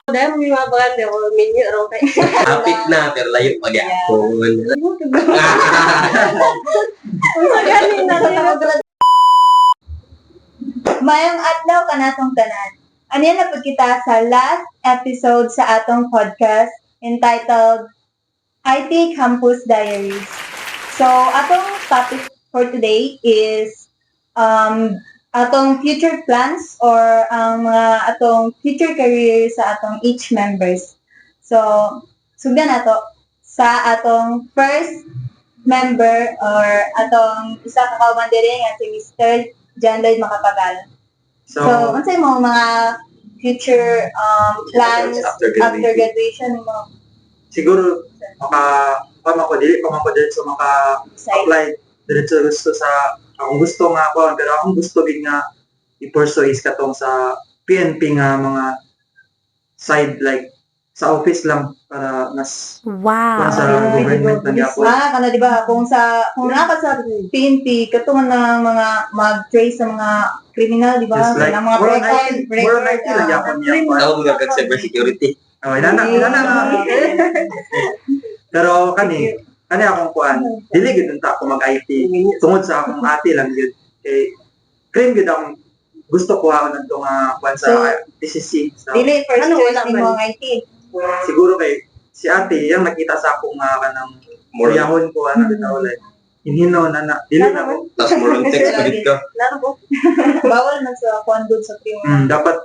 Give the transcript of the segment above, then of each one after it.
Dahil may mga bagay ako, minyo raw kayo. Hapit na, pero layo pa gyapon. Mayong adlaw kanatong tanan. Ano na po kita sa last episode sa atong podcast entitled IT Campus Diaries. So, atong topic for today is atong future plans or ang mga atong future career sa atong each members. So, sugdan nato sa atong first member or atong isa ka kauban diri nga si Mr. John Lloyd Macapagal. So, unsay mo mga future plans after graduation mo? Siguro pamako dili sa maka-apply diretso gusto sa akong gusto nga ako, pero akong gusto gid nga i-pursue is katong sa PNP nga mga side like sa office lang para mas sa government na gyapon. Kana di ba kung naka sa PNP katong ng mga mag-trace sa mga criminal, di ba? Like, Ng mga more on IT lang gyapon niya. Tawag nga kag cybersecurity. Oh, inana. Pero kani akong kuan, dili gid unta ako mag-IT. Tungod sa akong ate lang gid. Kay claim gid akong gusto ko ako nang kuan sa TCC. Dili first choice ni mo ang IT. Siguro kay si ate yang nakita sa akong kanang muriyahon ko ana bitaw like hinhinaw na dili na ko. Tas more on text pa dito. Laro ko. Bawal man sa kuan good sa criminal. Dapat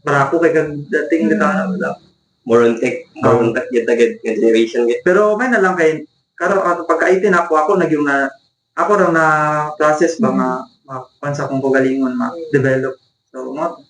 para ako kay kag dating bitaw na More on tech yun agad generation git. pero may na lang kay karo pagka-IT na ako nagyung na ako raw na process ba mapansa kong kagalingon ma-develop. So mo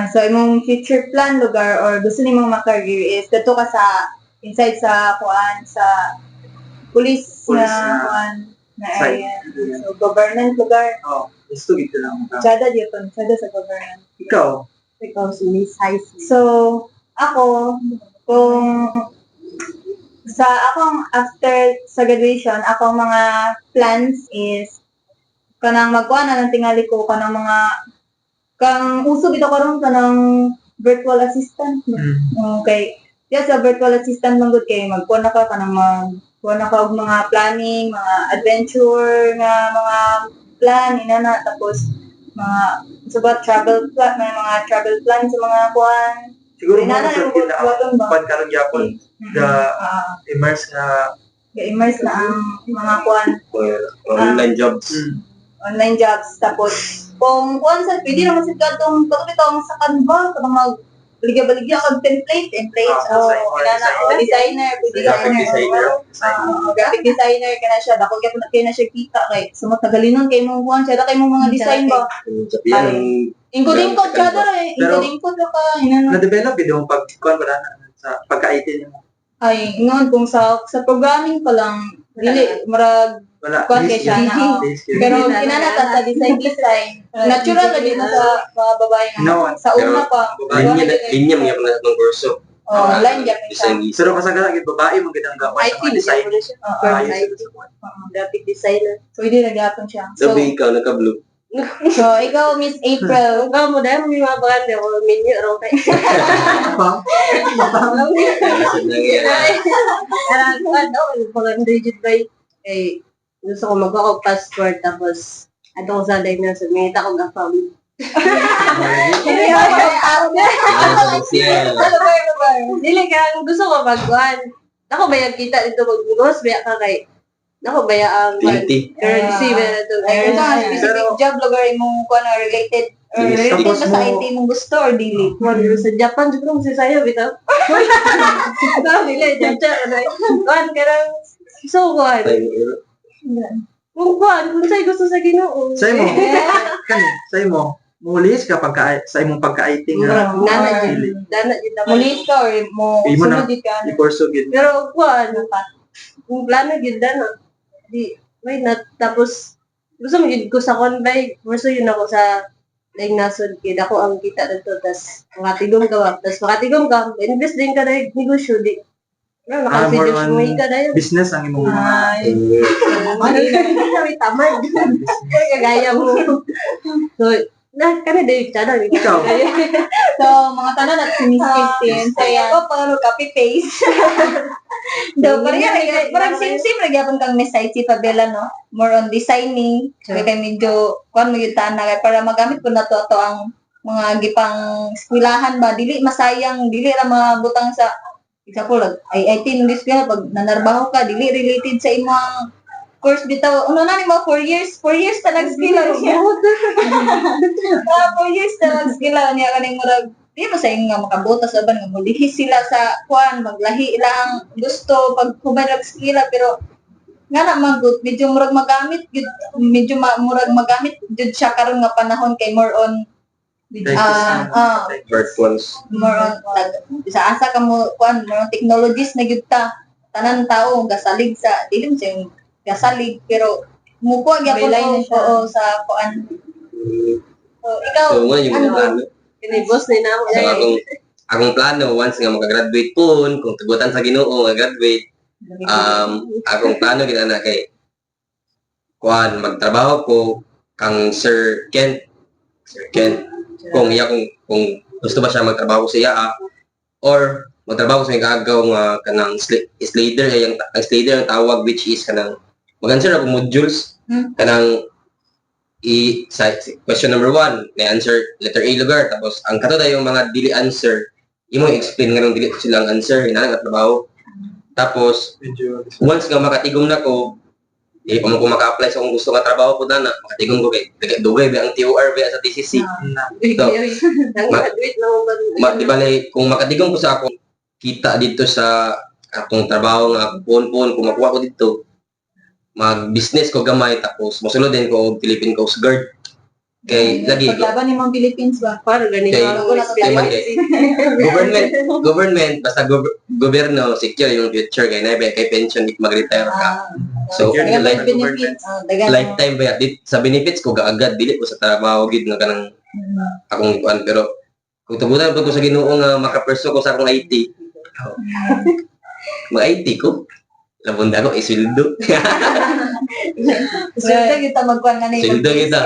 So imong future plan lugar or gusto nimong ma-career is dito ka sa inside sa kuan sa police na kuan na area. So government lugar. gusto gid lang. Sada sa government. Ikaw Si Miss High. So ako kung sa akong after sa graduation, akong mga plans is kanang magkuha na ng tingali ko kanang mga kang uso bitaw karon kanang virtual assistant. Okay. Yes, sa virtual assistant man gud kay magkuha na ka kanang magkuha na ka og mga planning, mga adventure nga mga plan inana tapos mga subat travel plan, may mga travel plan sa mga kuan. siguro mo sa pan karon gyapon immerse na ang mga kuan Online jobs. online jobs tapos kung kuan sa pwede naman sa katong katong sa Canva kanang mag baligya kag template designer graphic designer kana siya dako gyapon na siya kita kay sumot tagalinon kay mong kuan siya kay mong mga design ba ingkod kada ingkod ka na-develop gid yung pagkuan para sa pagka-IT nimo. Ay ngon kung sa programming pa lang dili marag Wala. kuan kay siya na pero kinanata sa design natural na din sa mga babae nga sa una pa Linya mga pala ng kurso. online gyapon siya Design Pero kasagaran gid babae mo gid ang gawa sa mga design. graphic designer pwede na gyapon siya Sabi ikaw naka-blue. so ikaw Miss April Ikaw mo dahil may mga bagay ako, minyo raw kayo. Pag digit ba gusto ko magkakog passport tapos ato ko sa diagnosis, may ita ko gafam. Dili ka, gusto ko magkuhan. Ako ba yung kita dito mag-ghost, baya ka kay ako ba ang currency ba na ito? Ito nga specific job lugar mong kuan related ba sa IT mong gusto or dili? Sa Japan, siguro kasi sa'yo, bitaw. Dili, Japan, kuhan ka lang. So, kuhan. Kung sa'yo gusto sa Ginoo. Say mo mulis ka sa imong pagka-IT nga Dana mulis ka or mo sunod ka i-pursue gid. pero kuhan, kung plano yun na, di, why not? Tapos, gusto mo yun ko sa convoy, gusto yun ako sa nasod kid ako ang kita dito, tas makatigom ka, invest din ka na negosyo, di, nakasidyo mo ka na yun. Business ang imong Tamad. Kagaya mo. So, Na, kana dahil chada. Ikaw. So, mga tanan at si Miss Christine. So, Kaya ako, paro copy-paste. Do, parang sim-sim, nagyapon kang Miss IT Fabela, no? More on designing. Kaya kay medyo, kuhan mo yung tanah, para magamit ko na to ang mga gipang eskwelahan ba. Dili masayang, dili ra mga butang sa, example, IIT nung eskwela, pag nanarbaho ka, dili related sa imong course bitaw. Ano na ni mo, 4 years ta nag-skill siya. 4 years ta nag-skill niya kaning murag di mo sa nga makabutas uban nga mulihi sila sa kuan maglahi lang gusto pag kubay nag-skill pero nga na magut medyo murag magamit gud murag magamit jud siya karon nga panahon kay more on First ones. more on sa asa ka mo kuan more on technologies na gyud ta tanan tao gasalig sa dili mo siya gasalig pero mukuha gyapon ko sa kuan. So ikaw So, nga yung mga plano. Kini boss ni namo. So, akong plano, once nga makagraduate po, kung tugutan sa Ginoo, mag-graduate, akong plano ginana kay kuan magtrabaho ko kang Sir Kent. Kung gusto ba siya magtrabaho sa iya or magtrabaho sa kagaw nga kanang slader ang slader ang tawag which is kanang mag-answer ako modules kanang sa question number 1 na answer letter A lugar tapos ang kato yung mga dili answer imo explain nga nung dili silang answer inana nga trabaho tapos once nga makatigom na ko pa mo ko maka-apply sa kung gusto nga trabaho ko na makatigom ko kay dugay ba ang TOR ba sa TCC Nang-graduate na mo ba? di bale kung makatigom ko sa akong kita dito sa akong trabaho nga akong pon kung makuha ko dito mag-business ko gamay tapos mosunod din ko og Philippine Coast Guard kay lagi paglaban ni mga Philippines ba Para ganito Kay- ako government basta gobyerno secure yung future kay nabe kay pension if mag-retire ka so Secure dagan like, benefits lifetime ba sa benefits ko gaagad dili ko sa trabaho gid nga kanang akong kuan pero kung tubutan pud ko sa Ginoo nga makaperso ko sa akong IT mag-IT ko labunda ko isildo Sweldo kita magkuhan na ni Sweldo kita.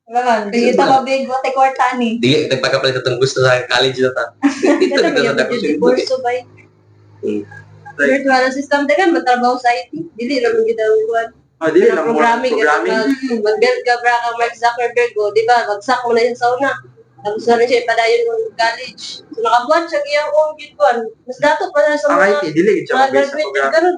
Laman, kita mabig wate kwarta ni. dili nagpakapalit itong gusto sa college na ta dito Ito dito na sa ba yung kurso ba? Virtual assistant kan matrabaho sa IT. Dili ra mo gid ang kuan. Di lang Programming. Mag-build ka bra ka Mark Zuckerberg o, di ba? Bagsak mo na yung sauna. Tapos na rin siya ipadayon ng college. So nakabuhat siya iyang own gitwan. Mas dato pa na sa Ang mga IT, dili gid siya mabase sa graduate program. karon.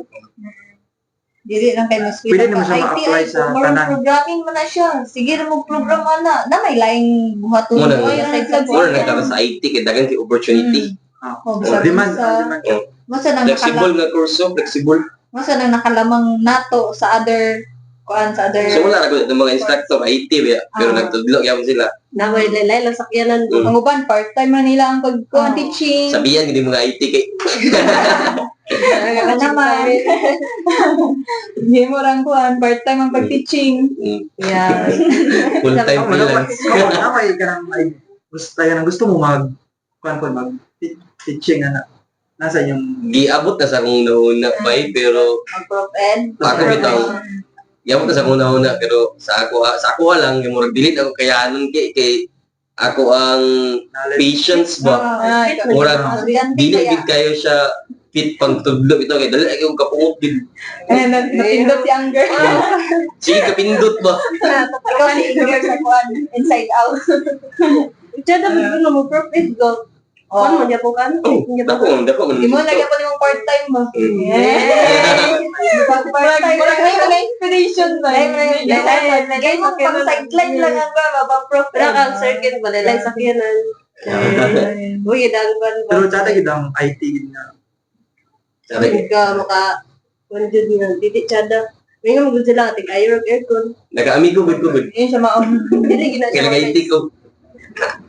Dili lang kay mas Pwede naman siya ma-apply sa tanan. programming man na siya. Sige na mo programa na. Na may laing buhaton Muna mo na. sa Muna nagtara sa IT kay dagan kay opportunity Demand. Masa nang flexible nga kurso flexible nakalamang nato sa other kuan sa other so wala ra gud ng mga instructor IT ba pero nagtudlo gyapon sila Naway laylay lang sakyanan mo. ang uban part-time man nila ang pagkuan teaching. sabihan gid mga IT kay Ano naman. Hindi mo rang kuan part-time ang pag-teaching. Yeah. full time freelance May kanang gusto mo mag teaching na nasa yung giabot na sa akong nauna pa pero Mag-prof ed. ako bitaw giabot na sa akong nauna pero sa ako lang yung murag delete ako kaya anon kay ako ang patience ba murag dili gid kayo siya fit pang tudlo ito kay dali ako kapungot gid Napindot si Anger. sige kapindot ba Ikaw si Anger sa kuan inside out. Diyan na mo profit go. Ano mo diya po kan? dako man Hindi mo lagyan pa nimong part-time mo. Part-time. Murag may mga inspiration ba? Lagay mo pang sideline lang ang ba, pang prof. Pero ang circuit ba laylay sakyanan. Uy, dangban ba? pero tata gid ang IT gid nga. sabi Ka maka kunjud nga dili chada. May nga magud sila ating aircon. naka-amigo gud Yun siya mao. Dili gina kay nag-IT ko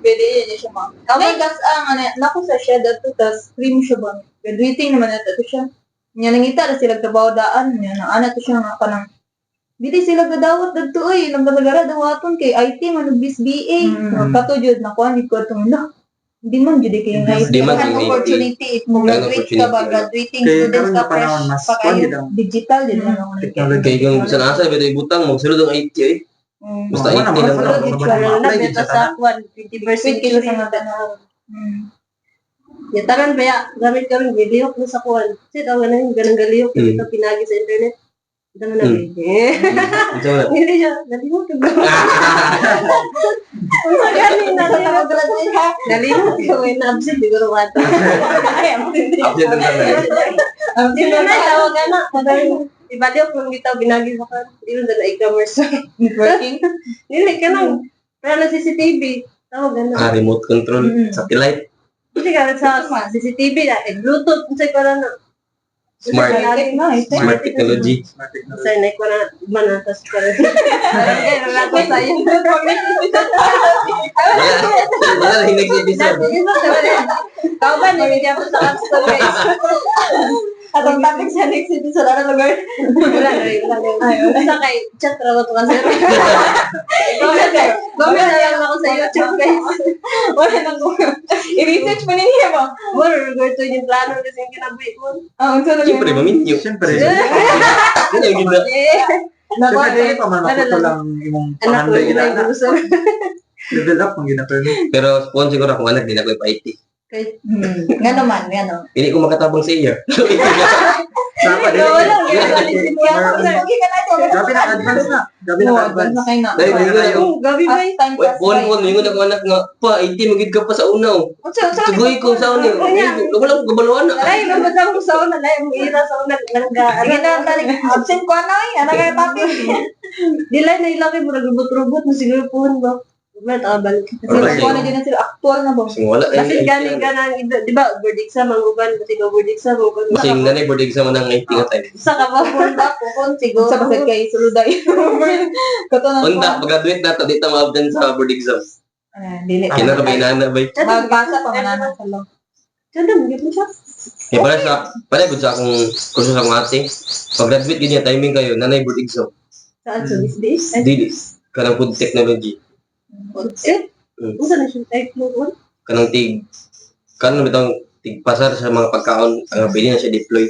Pwede yun siya mao. May gas ang naku sa shed ato tas cream siya ba. Graduating naman ato siya. Nya nangita na sila trabaho daan nya na ana to siya nga kanang dili sila gadawat dagto oy nagdagara dawaton kay IT man bis BA. Kato jud nakuha ni ko atong la. Hindi man jud kay nga Di man an kay opportunity if mo graduate ka ba graduating Kaya students karon ka na panahon fresh mas pa kuan kayo gid ang digital din lang ang technology. kay kung sa nasa bitaw ibutang magsulod ang IT Basta Wala, 80 lang. wala, Pero wala. wala na Ma-apply beta sa sa kwan 50% Sweet kayo sa sure. mga tanong. Ya tanan baya gamit karon gilihok na sa kwan. Kasi daw ganun ganang galihok dito pinagi sa internet. Ito na nabi. Unsa man? Hindi siya, nalihok ka ba? Unsa gani nalihok? Nalihok ka may absent siguro ka to. Absent ang tanay. Hindi na tawag na. Ibaliw kung dito binagi sa kan. Hindi na e-commerce. Networking. Dili ka nang. Pero na CCTV. Tawag na. Remote control, satellite, Hindi ka sa CCTV na. Bluetooth. Unsa ko na. smart Smart technology. Smart technology. Sa na ko na manatas ka rin. Ay, nato sa iyo. Wala hinig sa episode. Kau ba nabigyan mo sa App Store guys? Atong topic sa next episode, ano lugar? Wala na rin. Basta kay chat raw to kasi. Comment na lang ako sa YouTube guys. Wala nang i-research mo niya mo. More to yung plano kasi yung kinabuhi ko. Unsa na Siyempre, maminyo. Siyempre. Yan ang gina. Siyempre, dili pa man makuto lang imong Anak ko pangandoy yung kita na. gusto. Level up ang gina-permit. Pero spawn siguro akong anak, di na ko ipa-IT. Nga naman, nga no. Hindi ko makatabang sa iya. Sapa dili. Wala, wala. Pogi ka na ito. Gabi na advance na. Gabi na advance. na kayo na. Dahil hindi ko na yung Gabi ba? As time Wait, passes phone, yung ako anak nga, pa, IT, magid ka pa sa unaw. Tugoy ko sa unaw. Wala ko kabaluan na. Alay, mabasa mo sa una. Alay, mo ira sa una. Sige na, absent ko na eh. Ano kayo topic? Dilay na ilaki mo. Nagrubot-rubot mo siguro po ba? Wala, takabalik. Alright. Kasi kung ano din na sila, actual na ba? Kasi wala. Kasi galing ka ng, di ba, board exam ang uban. Kasi ka board exam ang uban. Kasi nanay board exam ng IT nga time. Sa ka ba? Pukon siguro. Sa basag kay suluday. Kato na Unda, pag-graduate na to, dito ma-abdan sa board exam. Dili. Kinakabay na na ba? Magbasa pa mananan sa law. Tanda, hindi mo siya. Kaya pala sa akong kurso sa akong ate, pag-graduate ganyan, timing kayo, nanay board exam. Saan sa this? Dili, kanang food technology. Concept? Kung saan na siya type mo ko? Kanang kanang bitang tigpasar sa mga pagkaon, ang pwede na siya deploy.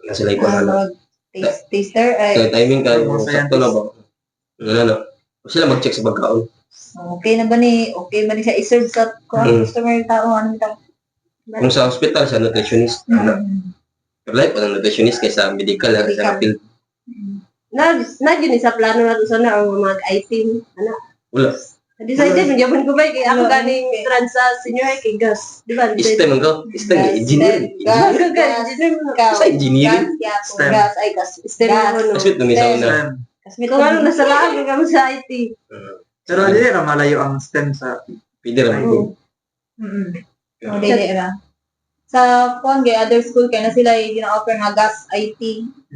Na sila ikaw na. Taster ay Kaya timing ka, Mga sakto na ba? Ano. Sila mag-check sa pagkaon. okay na ba ni siya i-serve sa customer yung tao ano bitaw. Kung sa hospital, sa nutritionist. Pero like, walang nutritionist kaysa medical, sa field. Na yun sa plano na to sana ang mga IT. Ano? Wala. Decided, magyapon ko ba? Kaya ako ganing trans sa senior high kay gas. Di ba? STEM ang ko. STEM, engineering. Gas, Sa engineering? STEM. Gas, ay gas. STEM Gas. ako no. Kasi nung isa una. STEM. Kasmit Kung ano nasa lahat, kami sa IT. Pero dili ra malayo ang STEM sa Pwede naman ko. Oh, dili ra. Sa kuan gay other school kay na sila yung gina-offer nga gas IT,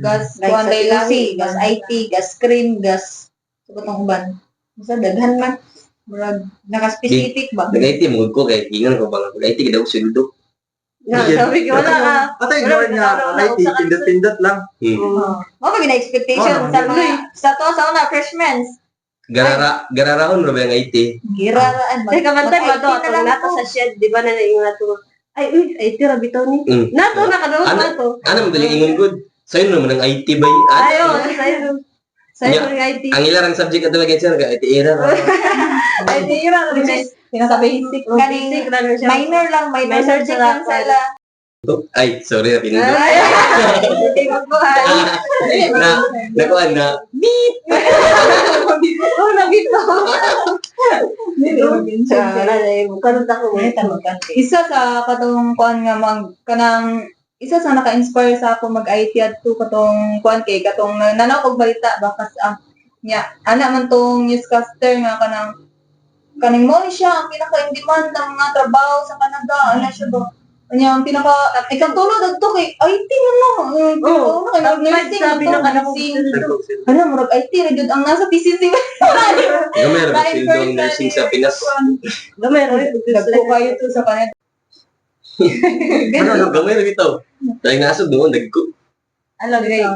gas kuan Like sa lahi, PUC, gas IT, gas screen, gas sa tong uban. Sa daghan man. Murag naka-specific ba? Nag-IT mo ko kay hingan ko bang nag-IT kita ko sildo. Na, sabi ko, wala ka. Atay ignored nga IT pindot-pindot lang. Mo ba gina expectation Oh, sa mga sa to sa una freshmen. Gararahon mo ba yung IT? Giraraan ba? Teka, mantay ba to? Mag-IT na Atong lang nato ako. sa shed, di ba na yung nato? Ay, uy, IT ra bitaw ni. Nato, nakadawat Ano? na to. Ano mo yung ingon good? Sa'yo naman ang IT ba? Ayo, sa'yo. Sa'yo ang IT. Ang ilarang subject ka talaga sir, IT era. IT ra. Which is sinasabi basic kaning Basic lang siya. minor lang, minor Minor subject lang sa sila. Ay, sorry na pinindot. Ay, hindi magbuhay. Nakuha na. Oh, nabito. Wala na yung karoon ako. Isa sa katong kuan nga isa sa naka-inspire sa ako mag-IT at to katong kuan kay katong nanaw kog balita bakas nya ana man tong newscaster nga kaning mo ni siya ang pinaka-in demand ng mga trabaho sa Canada ana siya ba nya ang pinaka ikatulod adto kay IT no Oo, kay nursing sabi ng anak ko. ano murag IT ra jud ang nasa PCC Gamay ra sildo ang nursing sa Pinas. Gamay rin. nagko kayo to sa kanila Gamay ra bitaw. Dahil nasod doon, nagko. Alam, great.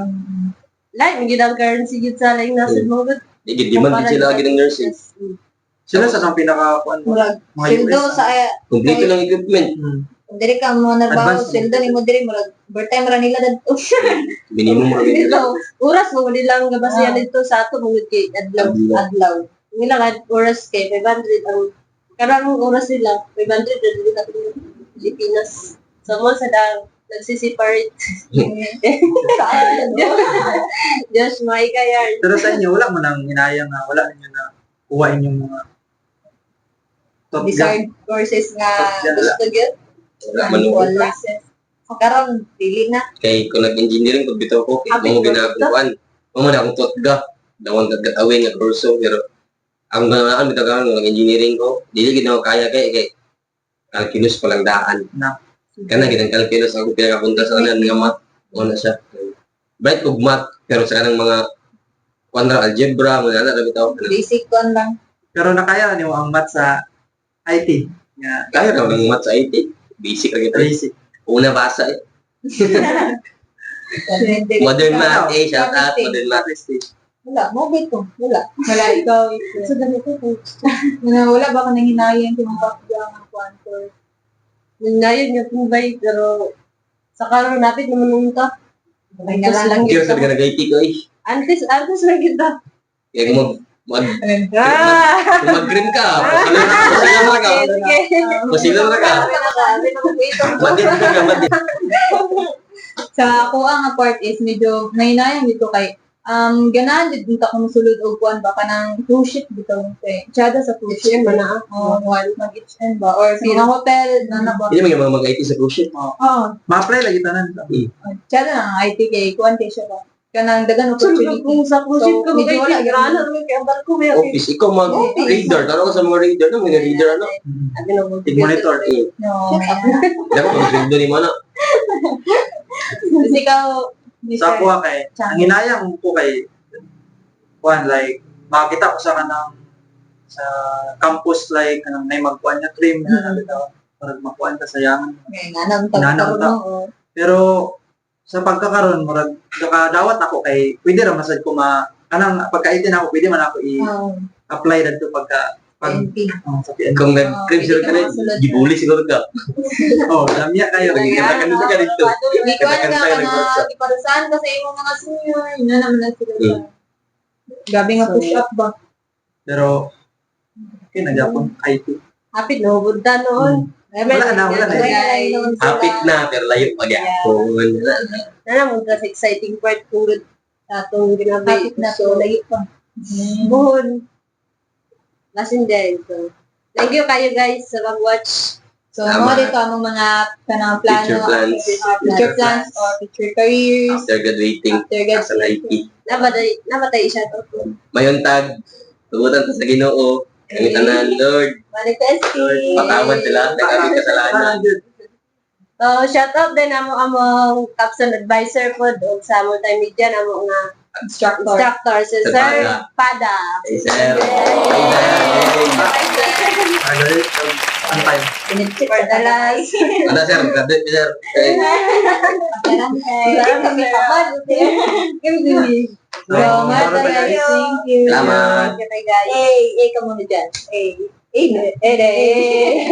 Like, may ginang currency yun sa lang nasa mga Demand din sila lagi ng nursing. Sila sa nang pinaka kuan mo. murag Mga sildo US. sa Kompleto ng equipment. Kung diri ka mo narbaho, Advance. sweldo ni mo diri, murag, overtime ra nila dadto. Minimum mo rin. Dito, oras mo nilang gabasihan dito sa ato mong kay adlaw. Adlaw. Nilang oras kay 500 ang karang oras nila 500 dito sa Pilipinas. So mo sa dang nagsiseparate. Just may kaya. Pero sa inyo, wala mo nang hinayang na, wala ninyo na kuha inyong mga top job. Desired courses nga Wala. gusto gyud. Wala man mo. Wala. So, karon dili na. Kay kung nag-engineering pag bitaw ko, kay mo ginakuan. Mo man akong totga. Dawon gatawin nga kurso pero ang banaan bitaw karon ng engineering ko, dili gid ako kaya kay calculus pa lang daan. Na. Kana gid ang calculus ako pinakapunta sa kanan nga math. Una siya. Bright kog math pero sa kanang mga quadra algebra mga ana bitaw. Basic kon lang. Pero nakaya niyo ang math sa IT. Nga, Kaya raw ng math sa IT. Basic ra kita. basic. Una basa eh. Modern math eh, shout out modern math. Wala, mo bito. Wala. Wala ikaw. So, ganito po. Wala ba ka nang hinayang kung bakit ang quantor? Ngayon niya po ba pero sa karon natin naman nung ta. Ay, lang Kaya sa nag-IT ko eh. Antes lang kita. Kaya kung Ah! kung mag-green ka, pasilang na ka. Pasilang na ka. Madin ka nga, madin. Sa ako ang part is medyo nahinayang dito kay ganahan dito kung sulod og kuan ba kanang cruise ship dito kay tsada sa cruise ship Itchen man na. mag-itchen ba or sa mga hotel na ba Hindi mo yung mga mag-IT sa cruise ship. Ma-apply lagi tanan. tsada na ang IT kay kuan kay siya ba kanang dagan So, opportunity kung sa cruise ko, medyo wala grana naman kaya barko may Office, ikaw mag-reader. Taro ka sa mga reader. Ano mga reader ano? Tig-monitor. no Dapat mag-reader ni mana. kasi ikaw Sa ako kay, ang hinayang ko kay, kuan like, makita ko sa kanang sa campus like kanang may magkuan nga trim na bitaw para makuan ka sayangan. nanam Nanam ta. Pero sa pagkakaroon murag nakadawat ako kay pwede ra masad ko kanang pagka-18 ako pwede man ako i-apply dadto pagka sa PNP. Kung nag-crib sila ka na, gibuli siguro ka. Oh, lamya kayo. Kaya ka ka dito. Hindi ko alam Kanta ka na nag-workshop. iparusahan ka sa imong mga senior. Yun naman na sila sa... Gabi nga push-up ba? Pero okay na Japon IT. Hapit no, bunta noon. Wala na. Hapit na, pero layo pa gyapon. Na mo sa exciting part kung atong ginabi. Hapit na to. Lagi pa. Buhon. Lasin din. So, thank you kayo guys sa mag-watch. So, Tama. mga dito ang mga kanang plano. Future plans. Future plans or future careers. After graduating, After as an IT. Nabatay siya to. Mayon tag, tugutan ta sa Ginoo. Kami tanan, Lord. Manifesting. Patawad sila, nagkami kasalanan. So, shout out din among caption advisor po o sa multimedia namo nga Instructor. si Sir Sir Pada. Pada. Hey, sir. Hey, Ang time. Pinitchip sa dalas. Ano, sir? Graduate, sir. Hey. Kami kapag. So, Salamat guys. Thank you. Salamat. Okay guys. Hey, ka muna dyan. Hey. Hey.